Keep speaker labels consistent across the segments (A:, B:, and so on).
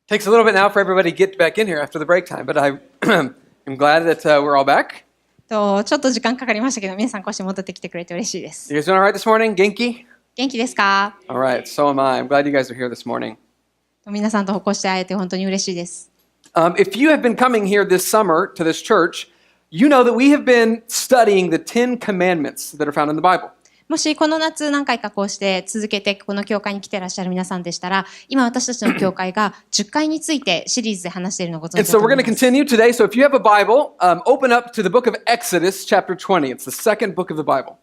A: Takes a little bit now for everybody to get back in here after the break time, but I'm glad that we're all back.
B: ちょっと時間かかりましたけど、皆さんこうして戻ってきてくれて嬉しいです。
A: You guys doing all right this morning? 元気?
B: 元気ですか?
A: All right, so am I. I'm glad you guys are here this morning.
B: 皆さんとこうして会えて本当に嬉しいです。
A: If you have been coming here this summer to this church, you know that we have been studying the 10 commandments that are found in the Bible.
B: もしこの夏何回かこうして続けてこの教会に来ていらっしゃる皆さんでしたら、今私たちの教会が10回についてシリーズで話しているのをご存知だと思います。
A: And so we're going to continue today. So if you have a Bible, open up to the book of Exodus, chapter 20. It's the second book of the Bible.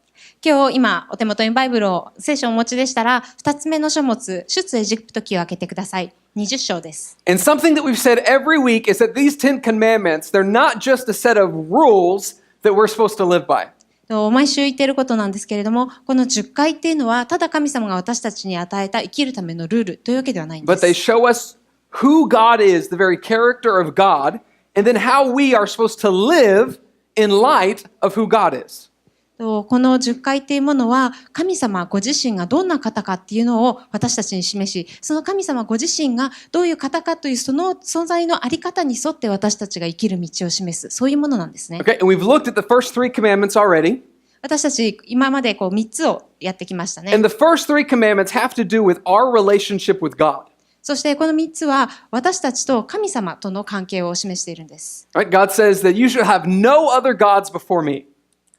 B: 今お手元にバイブルを聖書をお持ちでしたら、2つ目の書物、出エジプト記を開けてください。20章です。
A: And something that we've said every week is that these 10 commandments, they're not just a set of rules that we're supposed to live by.
B: 毎週言っていることなんですけれども、この10回っていうのはただ神様が私たちに与えた生きるためのルールというわけではないんです。
A: But they show us who God is, the very character of God, and then how we are supposed to live in light of who God is.
B: この10回っていうものは神様ご自身がどんな方かっていうのを私たちに示し、その神様ご自身がどういう方かというその存在のあり方に沿って私たちが生きる道を示す、そういうものなんですね。
A: Okay, and we've looked at the first 3 commandments already.
B: 私たち今まで3つをやってきましたね。
A: And the first 3 commandments have to do with our relationship with God.
B: そしてこの3つは私たちと神様との関係を示しているんです。
A: Right? God says that you should have no other gods before me.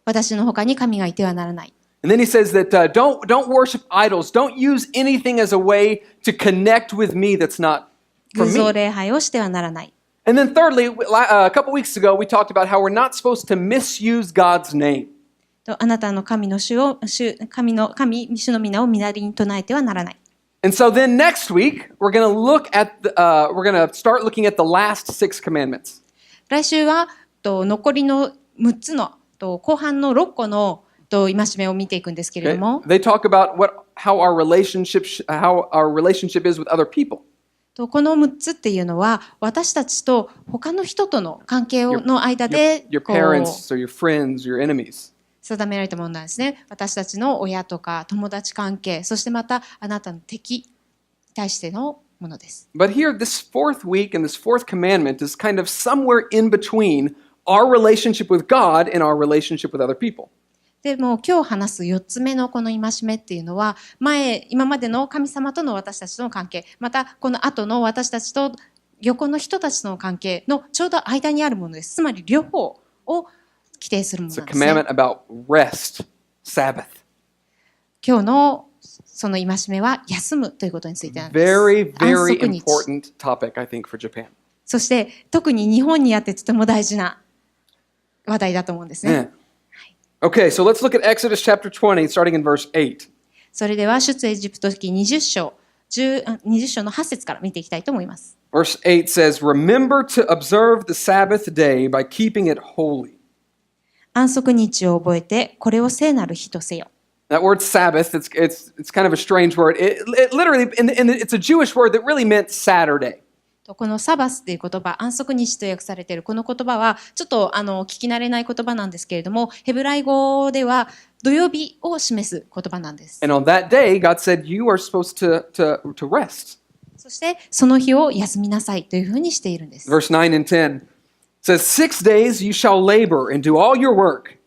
B: 私の他に神がいてはならない。
A: And then he says that don't worship idols. Don't use anything as a way to connect with me that's not
B: 偶
A: from
B: 像
A: me.
B: 礼拝をしてはならない。
A: And then thirdly, a couple weeks ago, we talked about how we're not supposed to misuse God's name.
B: あなたの神の主の皆を皆に唱えてはならない。
A: And so then next week, we're going to start looking at the last 6 commandments.
B: 来週は残りの6つの後半の6個の戒めを見ていくんですけれども、
A: They talk about how our relationship is with other people.
B: この6つっていうのは私たちと他の人との関係の間で
A: Your parents or your friends, your enemies.
B: 定められたものなんですね。私たちの親とか友達関係、そしてまたあなたの敵に対してのものです。
A: But here, this 4th week and this 4th commandment is kind of somewhere in between our relationship with God and our relationship with other people.
B: でも今日話す4つ目のこの戒めっていうのは今までの神様との私たちとの関係、またこの後の私たちと横の人たちとの関係のちょうど間にあるものです。つまり両方を規定するものなんですね。
A: It's a commandment about rest, Sabbath.
B: 今日のその戒めは休むということについてなんです。
A: Very, very
B: 安息日。
A: important topic, I think, for Japan.
B: そして特に日本にあってとても大事な話題だと思うんですね。
A: Okay, so let's look at Exodus chapter 20, starting in verse 8.
B: それでは出エジプト記20章の8節から見ていきたいと思います。
A: Verse 8 says, Remember to observe the Sabbath day by keeping it holy.
B: 安息日を覚えてこれを聖なる日とせよ。
A: That word Sabbath, it's kind of a strange word. It literally, it's a Jewish word that really meant Saturday.
B: このサバスという言葉、安息日と訳されているこの言葉はちょっと聞き慣れない言葉なんですけれども、ヘブライ語では土曜日を示す言葉なんです。
A: And on that day, God said, you are supposed to rest.
B: そしてその日を休みなさいというふうにしているんです。
A: Verse 9 and 10 says, 6 days you shall labor and do all your work,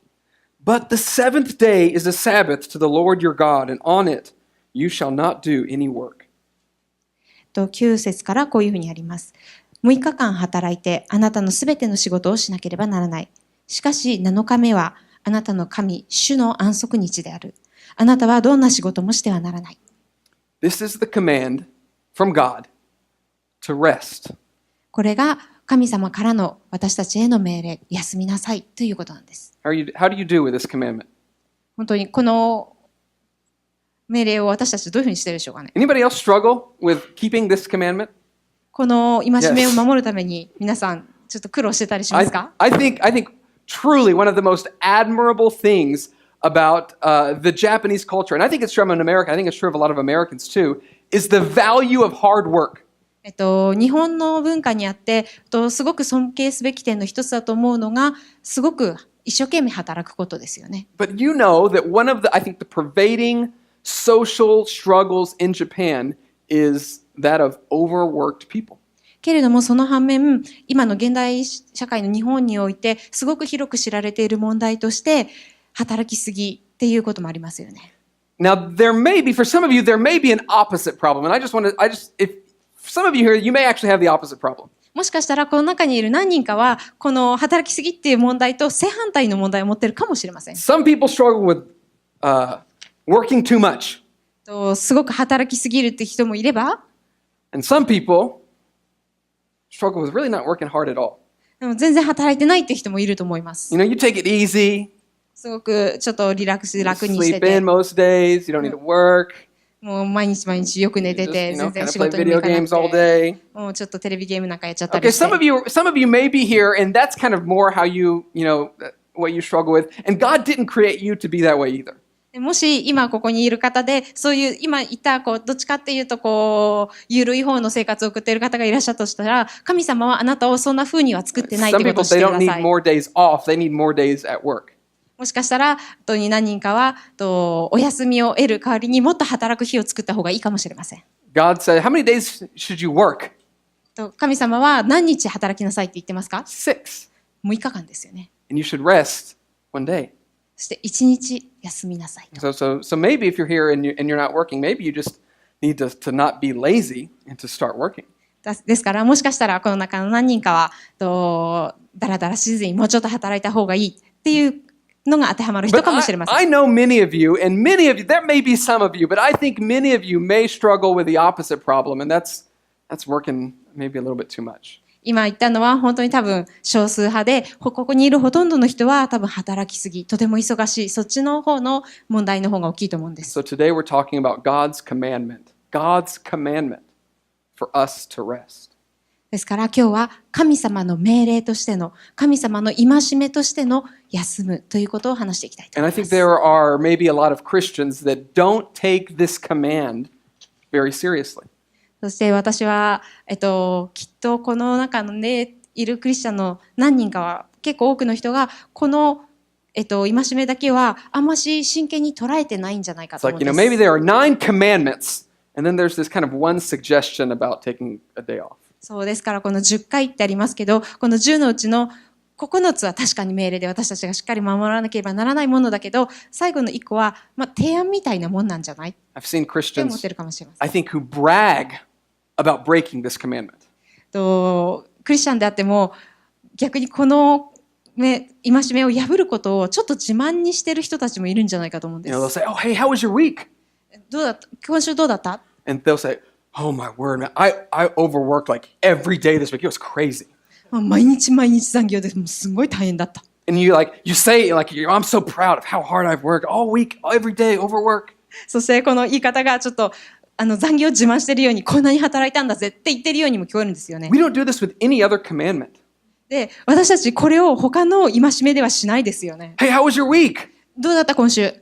A: but the 7th day is a Sabbath to the Lord your God, and on it you shall not do any work.
B: 9節からこういうふうにあります。6日間働いてあなたのすべての仕事をしなければならない。しかし7日目はあなたの神、主の安息日である。あなたはどんな仕事もしてはならない。
A: This is the command from God to rest.
B: これが神様からの私たちへの命令、休みなさいということなんです。
A: How do you do with this commandment?
B: 本当にこの命令を私たちどういうふうにしてるでしょうかね。
A: Anybody else struggle with keeping this commandment?
B: この戒めを守るために皆さんちょっと苦労してたりしますか？
A: I think truly one of the most admirable things about the Japanese culture, and I think it's true in America, I think it's true of a lot of Americans too, is the value of hard work.
B: 日本の文化にあってすごく尊敬すべき点の一つだと思うのが、すごく一生懸命働くことですよね。
A: But you know that one of I think the pervading social struggles in Japan is that of overworked people.
B: けれどもその反面、今の現代社会の日本においてすごく広く知られている問題として働きすぎっていうこともありますよね。
A: Now, for some of you, there may be an opposite problem. And if some of you here, you may actually have the opposite problem.
B: もしかしたらこの中にいる何人かはこの働きすぎっていう問題と正反対の問題を持っているかもしれません。
A: Some people struggle with working too much.
B: すごく働きすぎるって人もいれば、
A: And some people struggle with really not working hard at all.
B: でも全然働いてないって人もいると思います。
A: You take it easy.
B: すごくちょっと楽にして
A: Sleep
B: て、
A: in most days. You don't need to work.
B: もう毎日よく寝てて、
A: You
B: 全
A: kind
B: 然
A: of
B: 仕
A: play
B: 事にも
A: video
B: 行かな
A: games all
B: くて、
A: day.
B: もうちょっとテレビゲームなんかやっちゃったり
A: Okay,
B: して。
A: some of you may be here, and that's kind of more how what you struggle with. And God didn't create you to be that way either.
B: もし今ここにいる方で、そういう今言ったどっちかっていうと緩い方の生活を送っている方がいらっしゃったとしたら、神様はあなたをそんな風には作ってないっ
A: Some
B: てこと
A: people,
B: を知っ
A: they
B: てく
A: don't
B: だ
A: need
B: さい。
A: more days off. They need more days at work.
B: もしかしたら本当に何人かはお休みを得る代わりにもっと働く日を作った方がいいかもしれません。
A: God said, how many days should you work?
B: 神様は何日働きなさいって言ってますか？
A: 6.
B: 6日間ですよね。
A: And you should rest one day.
B: そして1日休みなさいと。
A: So maybe if you're here and you're not working, maybe you just need to not be lazy and to start working.
B: ですからもしかしたらこの中の何人かはだらだらしずにもうちょっと働いた方がいいっていうのが当てはまる人
A: But
B: かもしれません。
A: I know many of you, and many of you, there may be some of you, but I think many of you may struggle with the opposite problem, and that's working maybe a little bit too much.
B: 今言ったのは本当に多分少数派で、ここにいるほとんどの人は多分働きすぎ、とても忙しい、そっちの方の問題の方が大きいと思うんです。
A: So today we're talking about God's commandment for us to rest.
B: ですから今日は神様の命令としての、神様の戒めとしての休むということを話していきたいと
A: And
B: 思
A: I
B: いま
A: think
B: す。
A: there are maybe a lot of Christians that don't take this command very seriously.
B: そして私は、きっとこの中のね、いるクリスチャンの何人かは、結構多くの人が、この、戒めだけはあんまし真剣に捉えてないんじゃないか
A: It's
B: と思
A: like,
B: うんです
A: maybe there are 9 commandments, and then there's this kind of one suggestion about taking a day off.
B: そうですから、この10回ってありますけど、この10のうちの9つは確かに命令で私たちがしっかり守らなければならないものだけど、最後の1個は、提案みたいなもんなんじゃないっ
A: I've seen
B: て思っ
A: Christians,
B: てるかもしれません。
A: I think, who brag about breaking this commandment.
B: クリスチャンであっても、逆にこの、戒めを破ることをちょっと自慢にしてる人たちもいるんじゃないかと思うんで
A: They'll
B: す。
A: say, oh, hey, how was your week?
B: 今週どうだった？
A: And they'll say, oh, my word, man, I overworked like every day this week. It was crazy.
B: 毎日残業ですごい大変だった。
A: And you say, I'm so proud of how hard I've worked all week, every day, overwork.
B: そしてこの言い方がちょっと残業を自慢してるように、こんなに働いたんだぜって言ってるようにも聞こえるんですよね。
A: We don't do this with any other commandment.
B: で、私たちこれを他の戒めではしないですよね。
A: Hey, how was your week?
B: どうだった今週？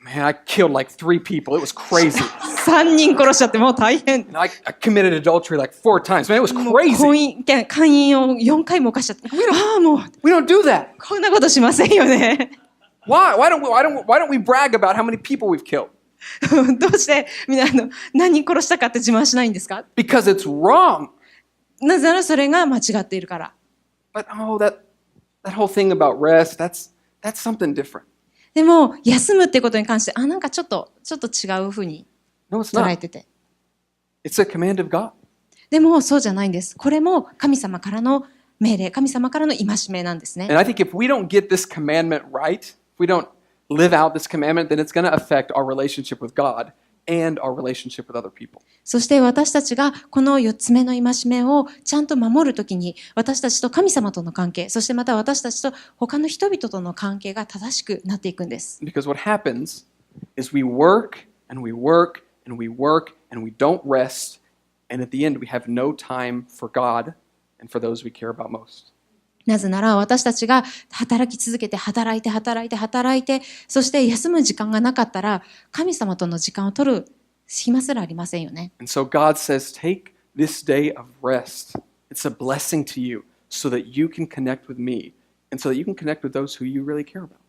A: Man, I killed like 3 people. It was crazy.
B: 3人殺しちゃってもう大変。
A: And I committed adultery like 4 times. Man, it was
B: もう
A: crazy.
B: 姦淫を4回も犯しちゃって。ああ、もう
A: We don't do that.
B: こんなことしませんよね。
A: Why? Why don't we brag about how many people we've killed?
B: どうしてみんな何人殺したかって自慢しないんですか？
A: Because it's wrong.
B: なぜならそれが間違っているから。
A: But that whole thing about rest, that's something different.
B: でも休むってことに関してなんかちょっと違うふうに
A: No, it's
B: 捉え
A: not.
B: てて。
A: It's a command of God.
B: でもそうじゃないんです。これも神様からの命令、神様からの戒めなんですね。
A: And I think if we don't get this commandment right, if we don't live out this commandment, then it's going to affect our relationship with God and our relationship with other people.
B: そして私たちがこの4つ目の戒めをちゃんと守るときに、私たちと神様との関係、そしてまた私たちと他の人々との関係が正しくなっていくんです。
A: Because what happens is we work and we work and we work and we don't rest, and at the end we have no time for God and for those we care about most.
B: なぜなら私たちが働き続けて働いて、そして休む時間がなかったら神様との時間を取る暇すらありませんよね。
A: And so God says, take this day of rest. It's a blessing to you so that you can connect with me and so that you can connect with those who you really care about.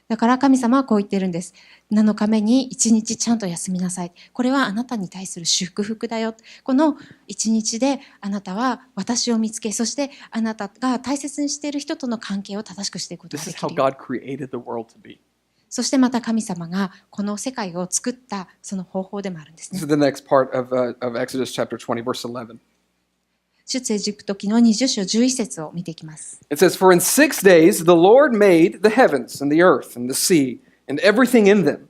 B: だから神様はこう言ってるんです。7日目に1日ちゃんと休みなさい。これはあなたに対する祝福だよ。この1日であなたは私を見つけ、そしてあなたが大切にしている人との関係を正しくしていくことが
A: This
B: で
A: is
B: き
A: how
B: るよ。
A: God created the world to be.
B: そしてまた神様がこの世界を作ったその方法でもあるんですね。
A: This is the next part of Exodus chapter 20, verse 11.
B: 出エジプト記の20章11節を見ていきます。
A: It says, For in 6 days the Lord made the heavens and the earth and the sea and everything in them.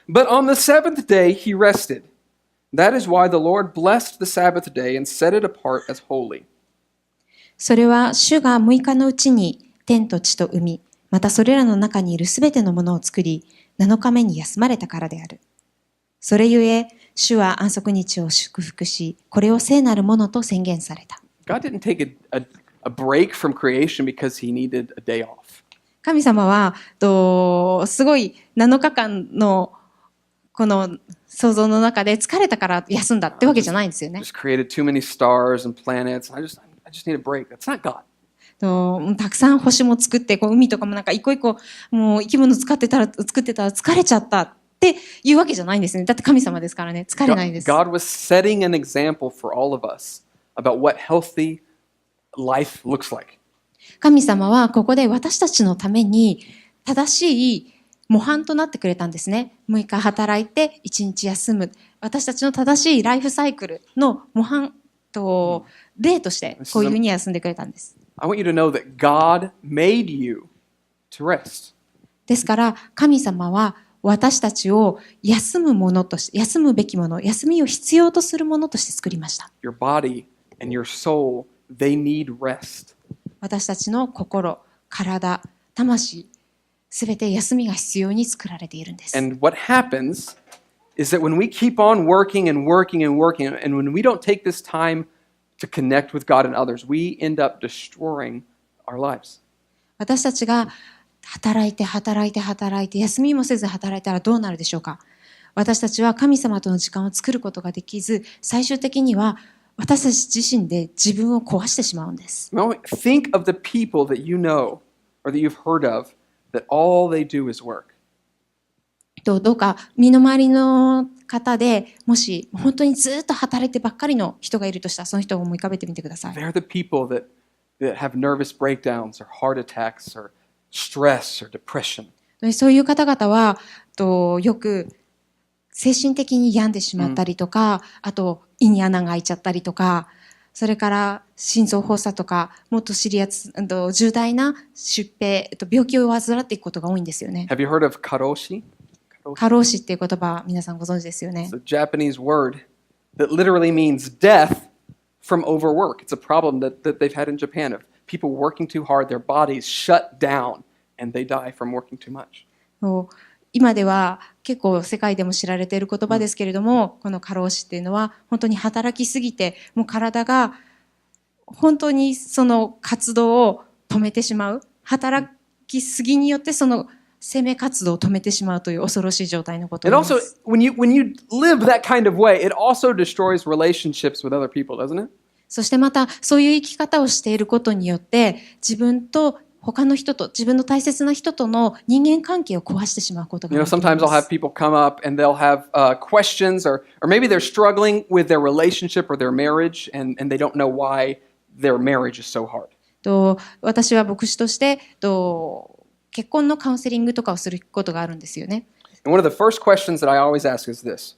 A: But on the seventh day he rested. That is why the Lord blessed the Sabbath day and set it apart as holy.
B: それは主が6日のうちに天と地と海、またそれらの中にいるすべてのものを作り、7日目に休まれたからである。それゆえ、主は安息日を祝福し、これを聖なるものと宣言された。
A: God didn't take a break from creation because he needed a day off.
B: 神様はすごい7日間のこの創造の中で疲れたから休んだってわけじゃないんですよね。
A: Just created too many stars and planets. I just need a break. That's not God.
B: たくさん星も作って、海とかもなんか一個一個もう生き物作ってたら疲れちゃったっていうわけじゃないんですね。だって神様ですからね。疲れないです。
A: God was setting an example for all of us about what healthy life looks like.
B: 神様はここで私たちのために正しい模範となってくれたんですね。6日働いて1日休む。私たちの正しいライフサイクルの模範と例としてこういうふうに休んでくれたんです。
A: I want you to know that God made you to rest.
B: ですから神様は私たちを休むものとして、休むべきもの、休みを必要とするものとして作りました。
A: Your body and your soul, they need rest.
B: 私たちの心、体、魂、すべて休みが必要に作られているんです。
A: And what happens is that when we keep on working and working and working, and when we don't take this time to connect with God and others, we end up destroying our lives.
B: 私たちが働いて休みもせず働いたらどうなるでしょうか。私たちは神様との時間を作ることができず、最終的には私たち自身で自分を壊してしまうんです。
A: Now, think of the people that you know or that you've heard of that all they do is work.
B: どうか身の回りの方でもし本当にずっと働いてばっかりの人がいるとしたら、その人を思い浮かべてみてください。
A: They're the people that have nervous breakdowns or heart attacks or stress or depression.
B: そういう方々はよく精神的に病んでしまったりとか、あと胃に穴が開いちゃったりとか、それから心臓発作とか、もっと重大な疾病、病気を患っていくことが多いんですよね。
A: Have you heard of karoshi?
B: 過労死っていう言葉は皆さんご存知ですよね。
A: It's a Japanese word that literally means death from overwork. It's a problem that they've had in Japan of people working too hard, their bodies shut down, and they die from working too much.
B: 今では結構世界でも知られている言葉ですけれども、この過労死っていうのは本当に働きすぎて、もう体が本当にその活動を止めてしまう。働きすぎによってその生命活動を止めてしまうという恐ろしい状態のことを
A: It
B: 言いま
A: also,
B: す。
A: when you live that kind of way, it also destroys relationships with other people, doesn't it?
B: そしてまたそういう生き方をしていることによって自分と他の人と自分の大切な人との人間関係を壊してしまうことがあると思い
A: Sometimes
B: ま
A: I'll have
B: す。
A: people come up and they'll have questions or maybe they're struggling with their relationship or their marriage and they don't know why their marriage is so hard.
B: 私は牧師として結婚のカウンセリングとかをすることがあるんですよね。
A: And one of the first questions that I always ask is this.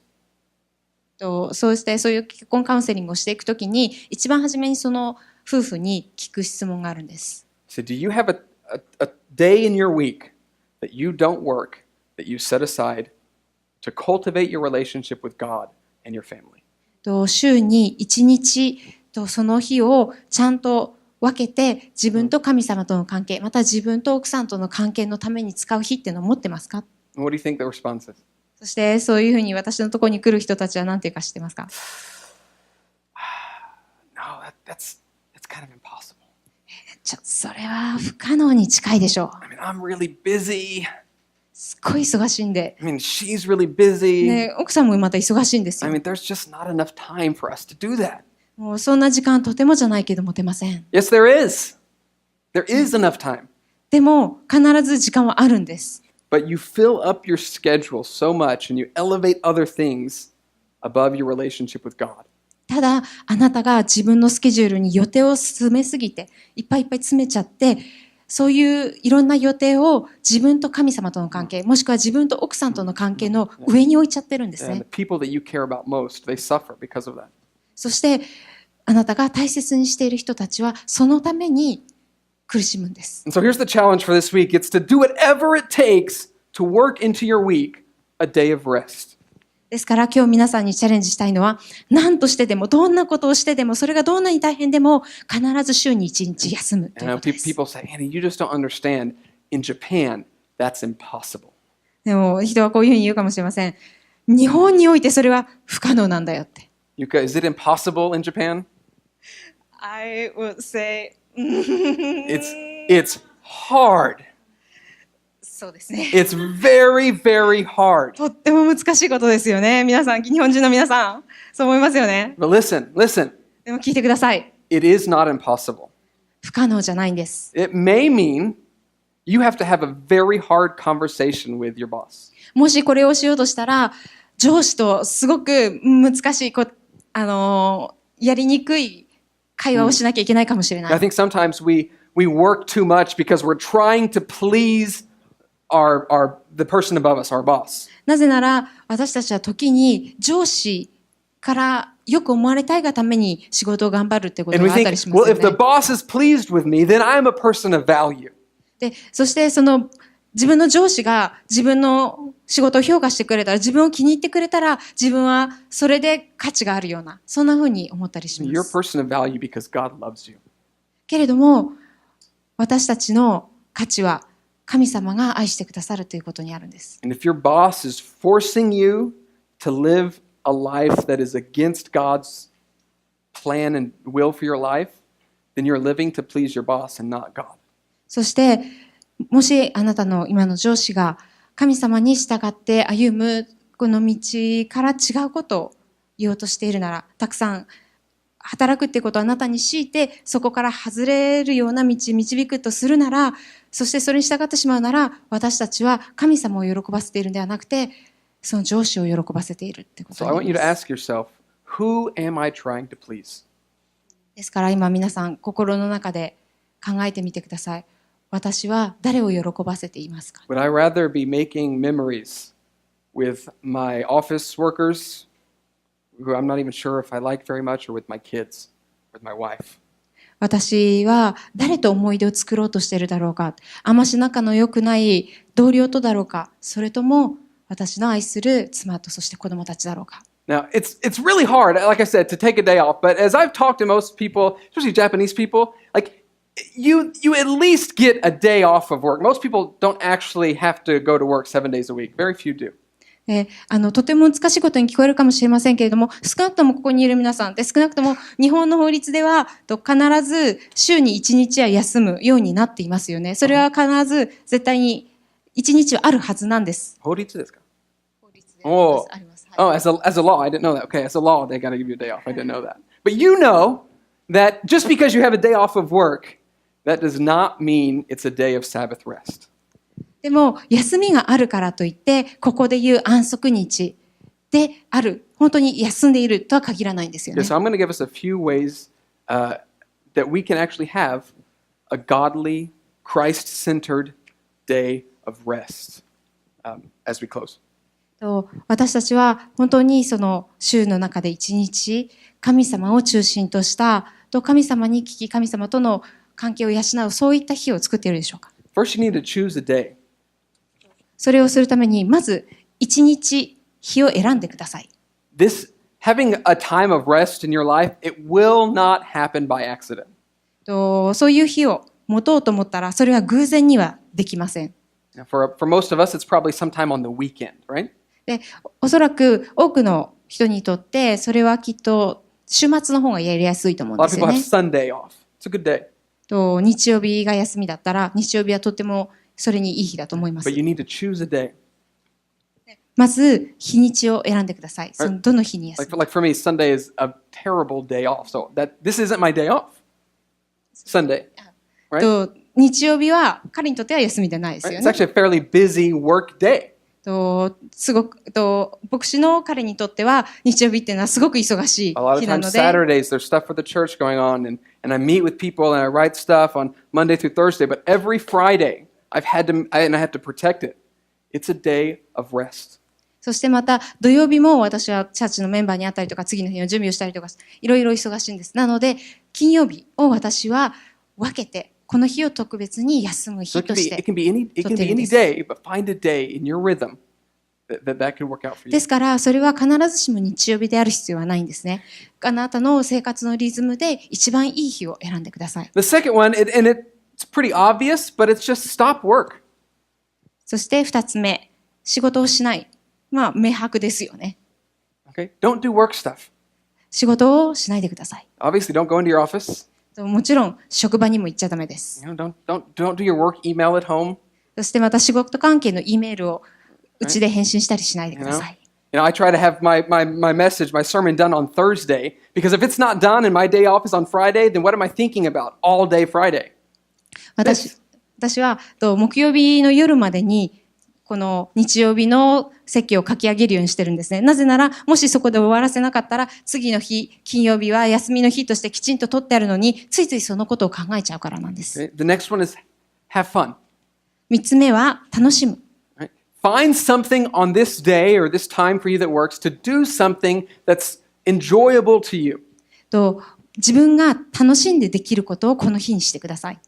B: そういう結婚カウンセリングをしていくときに一番初めにその夫婦に聞く質問があるんです。
A: So do you have a day in your week that you don't work, that you set aside to cultivate your relationship with God and your family?
B: 週に1日その日をちゃんと分けて自分と神様との関係、また自分と奥さんとの関係のために使う日っていうのを持ってますか？
A: What do you think the response is?
B: そしてそういうふうに私のところに来る人たちは何て言うか知ってますか？
A: No, that's kind of impossible.
B: それは不可能に近いでしょう。
A: I mean, I'm really busy.
B: すっごい忙しいんで。
A: I mean, she's really busy.
B: ね、奥さんもまた忙しいんですよ。
A: I mean, there's just not enough time for us to do that.
B: もうそんな時間とてもじゃないけど持てません。
A: Yes, there is. There is enough time.
B: でも必ず時間はあるんです。
A: but you fill up your schedule so much and you elevate other things above your relationship with God.
B: ただ、あなたが自分のスケジュールに予定を詰めすぎて、いっぱいいっぱい詰めちゃって、そういういろんな予定を自分と神様との関係、もしくは自分と奥さんとの関係の上に置いちゃってるんです
A: And
B: ね。
A: the people that you care about most, they suffer because of that.
B: そして、あなたが大切にしている人たちは、そのために苦しむんです。
A: And so here's the challenge for this week. It's to do whatever it takes to work into your week a day of rest.
B: ですから今日皆さんにチャレンジしたいのは、何としてでも、どんなことをしてでも、それがどんなに大変でも、必ず週に1日休むという
A: And
B: ことです。
A: people say, Andy, you just don't understand. In Japan, that's impossible.
B: でも人はこういうふうに言うかもしれません。日本においてそれは不可能なんだよって。
A: Is it impossible in Japan?
B: I would say
A: It's hard.
B: そうですね。
A: It's very, very hard.
B: とっても難しいことですよね。皆さん、日本人の皆さん、そう思いますよね。
A: But listen.
B: でも聞いてください。
A: It is not impossible.
B: 不可能じゃないんです。
A: It may mean you have to have a very hard conversation with your boss.
B: もしこれをしようとしたら、上司とすごく難しいやりにくい会話をしなきゃいけないかもしれない。
A: I think sometimes we work too much because we're trying to please the person above us, our boss.
B: なぜなら、私たちは時に上司からよく思われたいがために仕事を頑張るってこと
A: And we
B: があった
A: think,
B: りします
A: well,
B: よ
A: if the
B: ね。
A: boss is pleased with me, then I'm a person of value.
B: で、そして自分の上司が自分の仕事を評価してくれたら、自分を気に入ってくれたら、自分はそれで価値があるような、そんな風に思ったりしま
A: You're a
B: す。
A: person of value because God loves you.
B: けれども、私たちの価値は神様が愛してくださるということにあるんです。
A: And if your boss is forcing you to live a life that is against God's plan and will for your life, then you're living to please your boss and not God.
B: そして、もしあなたの今の上司が神様に従って歩むこの道から違うことを言おうとしているなら、たくさん働くっていうことをあなたに強いて、そこから外れるような道導くとするなら、そしてそれに従ってしまうなら、私たちは神様を喜ばせているのではなくて、その上司を喜ばせているってこと
A: So I
B: にな
A: want
B: り
A: you
B: ま
A: to
B: す。
A: ask yourself, who am I trying to please?
B: ですから今皆さん心の中で考えてみてください。私は誰を喜ばせていますか？
A: Would I rather be making memories with my office workers, who I'm not even sure if I like very much, or with my kids, with my wife?
B: 私は誰と思い出を作ろうとしているだろうか？あまし仲の良くない同僚とだろうか？それとも私の愛する妻とそして子供たちだろうか？
A: Now, it's really hard, like I said, to take a day off, but as I've talked to most people, especially Japanese people, like you at least get a day off of work. Most people don't actually have to go to work 7 days a week. Very few do.
B: とても難しいことに聞こえるかもしれませんけれども、少なくともここにいる皆さんで、少なくとも日本の法律では必ず週に1日は休むようになっていますよね。それは必ず絶対に1日はあるはずなんです。
A: 法律ですか？
B: 法律で
A: お
B: あります。
A: Oh, as a law, I didn't know that. Okay, as a law, they got to give you a day off. I didn't know that. But you know that just because you have a day off of work, that does not mean it's a day of Sabbath rest.
B: でも、休みがあるからといって、ここで言う安息日である、本当に休んでいるとは限らないんですよね。
A: So I'm going to give us a few ways that we can actually have a godly, Christ-centered day of rest as we close.
B: 私たちは本当にその週の中で一日、神様を中心とした、神様に聞き、神様との関係を養う、そういった日を作っているでしょうか。
A: First, you need to choose a day.
B: それをするために、まず一日、日を選んでください。
A: Having a time of rest in your life, it will not happen by accident.
B: そういう日を持とうと思ったら、それは偶然にはできません。
A: Now, for most of us, it's probably sometime on the weekend, right?
B: で、おそらく多くの人にとって、それはきっと週末の方がやりやすいと思うん
A: A
B: で
A: lot of
B: すよ
A: people have
B: ね。
A: Sunday off. It's a good day.
B: 日曜日が休みだったら、日曜日はとてもそれにいい日だと思います
A: But。you need to choose a day.
B: まず、日にちを選んでください。そのどの日に休む。
A: Like for me, Sunday is a terrible day off. So this isn't my day off. Sunday, right?
B: 日曜日は彼にとっては休みでないです
A: Right?
B: よ
A: It's
B: ね。
A: actually a fairly busy work day.
B: すごく牧師の彼にとっては日曜日っていうのはすごく忙しい
A: A lot of
B: 日な
A: times
B: ので、
A: Saturdays, there's stuff for the church going on, and I meet with people and I write stuff on Monday through Thursday, but every Friday, I have to protect it. It's a day of rest.
B: そしてまた土曜日も私はチャーチのメンバーに会ったりとか次の日の準備をしたりとかいろいろ忙しいんです。なので金曜日を私は分けてこの日を特別に休む
A: So
B: 日として
A: it can be any day, but find a day in your rhythm that can work out for you.
B: ですからそれは必ずしも日曜日である必要はないんですね。あなたの生活のリズムで一番いい日を選んでください。
A: The second one, and it's pretty obvious, but it's just stop work.
B: そして二つ目、仕事をしない。まあ明白ですよね。
A: Okay? Don't do work stuff.
B: 仕事をしないでください。
A: Obviously, don't go into your office.
B: もちろん職場にも行っちゃダメです。
A: Don't do your work email at home.
B: そしてまた仕事関係の E メールをうちで返信したりしないでください。
A: I try to have my message, my sermon done on Thursday, because if it's not done and my day off is on Friday, then what am I thinking about all day Friday?
B: 私は木曜日の夜までにこの日曜日の説教を書き上げるようにしてるんですね。なぜなら、もしそこで終わらせなかったら、次の日、金曜日は休みの日としてきちんと取ってあるのに、ついついそのことを考えちゃうからなんです。
A: The next one is have fun.
B: 三つ目は楽しむ。
A: Right? Find something on this day or this time for you that works to do something that's enjoyable to you.
B: 自分が楽しんでできることをこの日にしてください。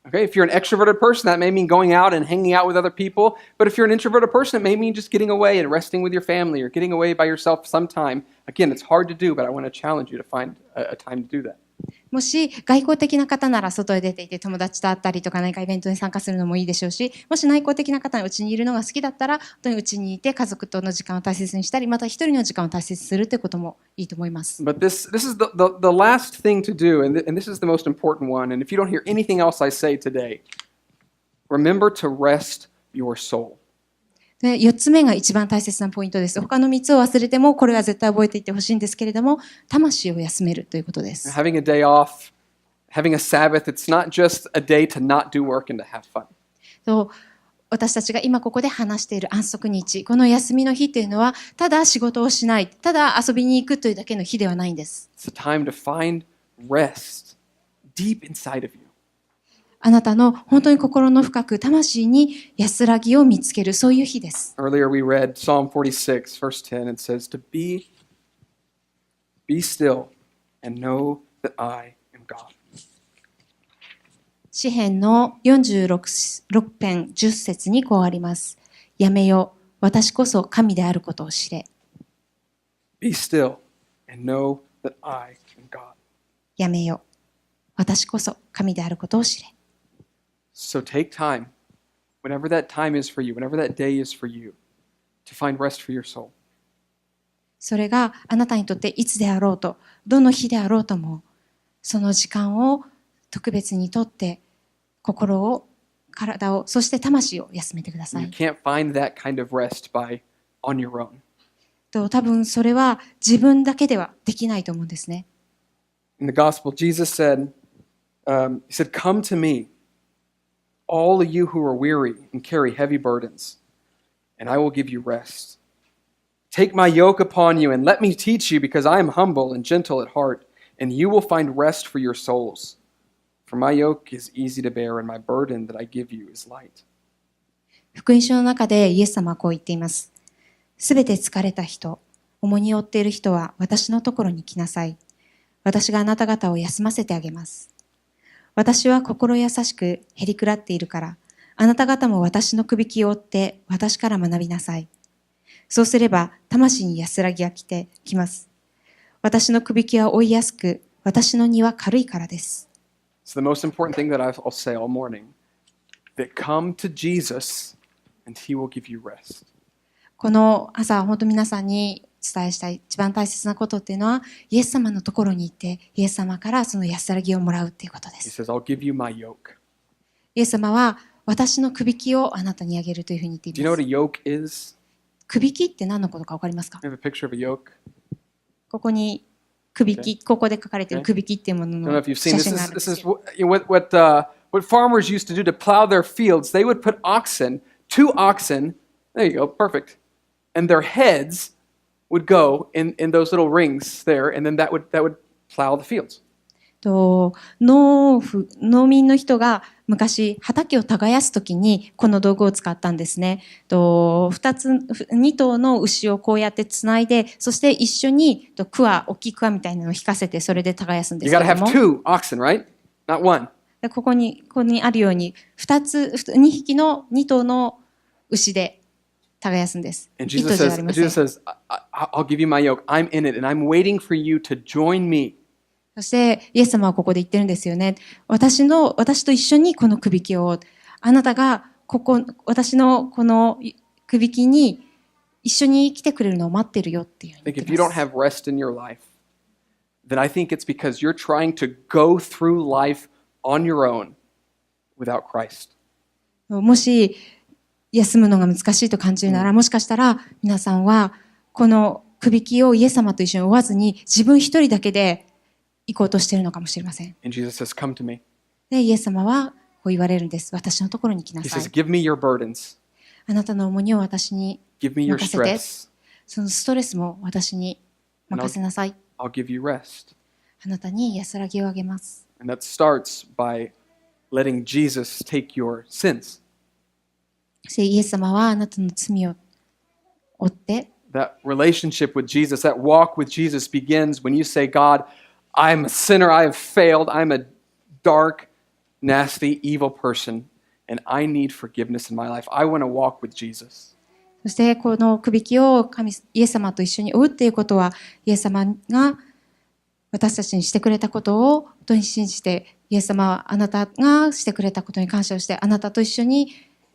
A: Okay, if you're an extroverted person, that may mean going out and hanging out with other people. But if you're an introverted person, it may mean just getting away and resting with your family or getting away by yourself sometime. Again, it's hard to do, but I want to challenge you to find a time to do that.
B: もし外交的な方なら外へ出ていて友達と会ったりとか何かイベントに参加するのもいいでしょうし、もし内向的な方がうちにいるのが好きだったら、本当にうちにいて家族との時間を大切にしたり、また一人の時間を大切にするということもいいと思います。
A: But this is the last thing to do, and this is the most important one. And if you don't hear anything else I say today, remember to rest your soul.
B: で、4つ目が一番大切なポイントです。他の3つを忘れても、これは絶対覚えていってほしいんですけれども、魂を休めるということです。
A: Having a day off, having a Sabbath, it's not just a day to not do work and to have fun.
B: 私たちが今ここで話している安息日、この休みの日というのは、ただ仕事をしない、ただ遊びに行くというだけの日ではないんです。
A: It's a time to find rest deep inside of you.
B: あなたの本当に心の深く魂に安らぎを見つける、そういう日です。
A: Earlier we read Psalm 46, verse 10. It says to be still and know that I am God.
B: 詩編の46編10節にこうあります。やめよ、私こそ神であることを知れ。
A: Be still and know that I am God.
B: やめよ、私こそ神であることを知れ。
A: So take time, whenever that time is for you, whenever that day is for you, to find rest for your soul.
B: それがあなたにとっていつであろうと、どの日であろうとも、その時間を特別にとって、心を、体を、そして魂を休めてくださ
A: You
B: い。
A: can't find that kind of rest on your own.
B: 多分それは自分だけではできないと思うんですね。
A: In the gospel, Jesus said, he said, "Come to me, all of you who are weary and carry heavy burdens, and I will give you rest. Take my yoke upon you and let me teach you, because I am humble and gentle at heart, and you will find rest for your souls. For my yoke is easy to bear, and my burden that I give you is light."
B: 福音書の中でイエス様はこう言っています。すべて疲れた人、重荷を負っている人は私のところに来なさい。私があなた方を休ませてあげます。私は心優しくへりくらっているから、あなた方も私のくびきを追って私から学びなさい。そうすれば魂に安らぎがきます。私のくびきは追いやすく、私の荷は軽いからです。
A: So the most important thing that I'll say all morning, that come to Jesus and he will give you rest.
B: この朝、本当皆さんにお伝えしたい一番大切なことっていうのは、イエス様のところに行って、イエス様からその安らぎをもらうっていうことで
A: He
B: す。
A: says, I'll give you my yoke.
B: イエス様は、私のくびきをあなたにあげるというふうに言ってい
A: Do you know
B: ます。
A: what a yoke is?
B: くびきって何のことか分かりますか？
A: I have a picture of a yoke.
B: ここにくびき、ここで書かれているくびきっていうもの
A: I don't know
B: の
A: if you've
B: 写
A: seen
B: 真があるん
A: this
B: です
A: is
B: けど、
A: what farmers used to do to plow their fields, they would put two oxen, there you go, perfect, and their heads would go in those little rings there, and then that would plow the fields.
B: 農民の人が昔畑を耕すときにこの道具を使ったんですね。2頭の牛をこうやってつないで、そして一緒に大きい桑みたいなのを引かせて、それで耕すんですけども。
A: You gotta have two oxen, right? Not one.
B: ここにあるように2頭の牛で耕すんです。
A: And Jesus says, I'll give you my yoke. I'm in it, and I'm waiting for you to join me.
B: そしてイエス様はここで言ってるんですよね。私と一緒にこのくびきを、あなたが私のこのくびきに一緒に来てくれるのを待ってるよっていう。
A: If you don't have rest in your life, then I think it's because you're trying to go through life on your own without Christ.
B: もし休むのが難しいと感じるなら、もしかしたら皆さんはこのくびきをイエス様と一緒に追わずに自分一人だけで行こうとしているのかもしれません。
A: And Jesus says, "Come to me."
B: で、イエス様はこう言われるんです。私のところに来な
A: He
B: さい。
A: says, "Give me your burdens.
B: あなたの重荷を私に
A: Give me your
B: 任せて、
A: stress,
B: そのストレスも私に任せなさい。
A: I'll give you rest."
B: あなたに安らぎをあげます。
A: And that starts by letting Jesus take your sins.
B: そしてイエス様はあなたの罪を負って、
A: That relationship with Jesus, that walk with Jesus begins when you say, "God, I'm a sinner, I have failed, I'm a dark, nasty, evil person, and I need forgiveness in my life. I want to walk with Jesus."
B: そしてこのくびきをイエス様と一緒に追うっていうことは、イエス様が私たちにしてくれたことを本当に信じて、イエス様はあなたがしてくれたことに感謝をして、あなたと一緒に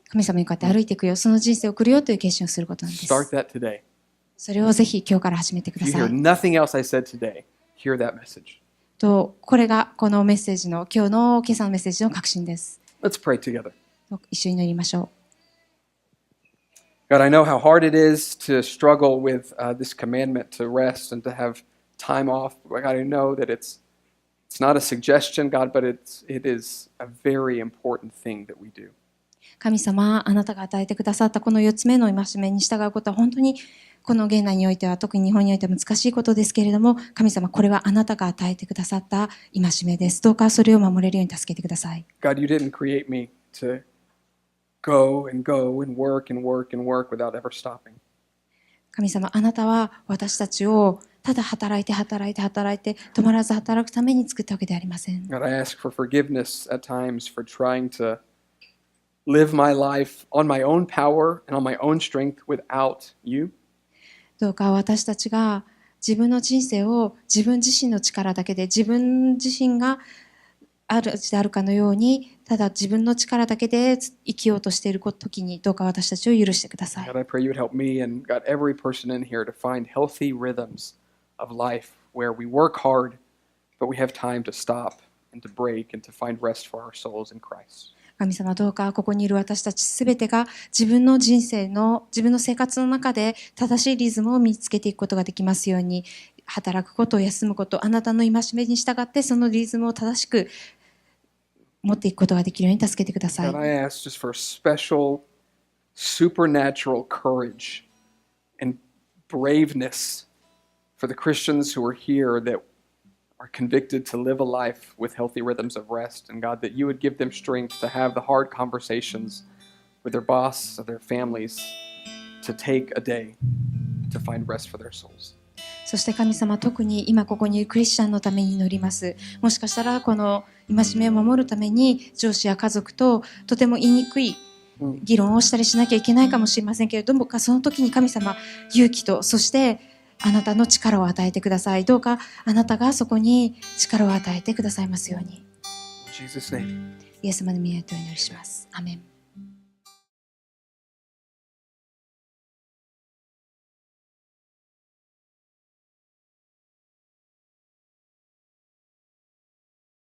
B: 神様に向かって歩いていくよ、その人生を送るよという決心をすることなんです。
A: Start that today.
B: それをぜひ今日から始めてくだ
A: If
B: さ
A: you
B: い。
A: hear nothing else I said today, hear that message.
B: これがこのメッセージの今朝のメッセージの核心です。
A: Let's pray together.
B: 一緒に祈りましょう。
A: God, I know how hard it is to struggle with this commandment to rest and to have time off. God, I know that it's not a suggestion, God, but it is a very important thing that we do.
B: 神様、あなたが与えてくださったこの4つ目の戒めに従うことは本当にこの現代においては、特に日本においては難しいことですけれども、神様、これはあなたが与えてくださった戒めです。どうかそれを守れるように助けてください。
A: God, you didn't create me to go and work and work and work without ever stopping.
B: 神様、あなたは私たちをただ働いて止まらず働くために作ったわけではありません。
A: God, I ask for forgiveness at times for trying to live my life on my own power and on my own strength without you.
B: どうか私たちが自分の人生を自分自身の力だけで、自分自身があるかのように、ただ自分の力だけで生きようとしている時に、どうか私たちを許してください。
A: God, I pray you would help me and God, every person in here to find healthy rhythms of life where we work hard, but we have time to stop and to break and to find rest for our souls in Christ.
B: 神様、どうかここにいる私たちすべてが自分の生活の中で正しいリズムを見つけていくことができますように、働くこと、休むこと、あなたの戒めに従ってそのリズムを正しく持っていくことができるように助けてください。
A: God, I ask just for special supernatural courage and braveness for the Christians who are here that are convicted to live a life with healthy rhythms of rest. And God, that you would give them strength to have the hard conversations with their boss or their families, to take a day to find rest for their souls.
B: そして神様、特に今ここにいるクリスチャンのために祈ります。もしかしたらこの戒めを守るために上司や家族ととても言いにくい議論をしたりしなきゃいけないかもしれませんけれども、その時に神様、勇気とそしてあなたの力を与えてください。どうかあなたがそこに力を与えてくださいますように。
A: In Jesus' name.
B: イエス様の御名とお祈りします。アメン。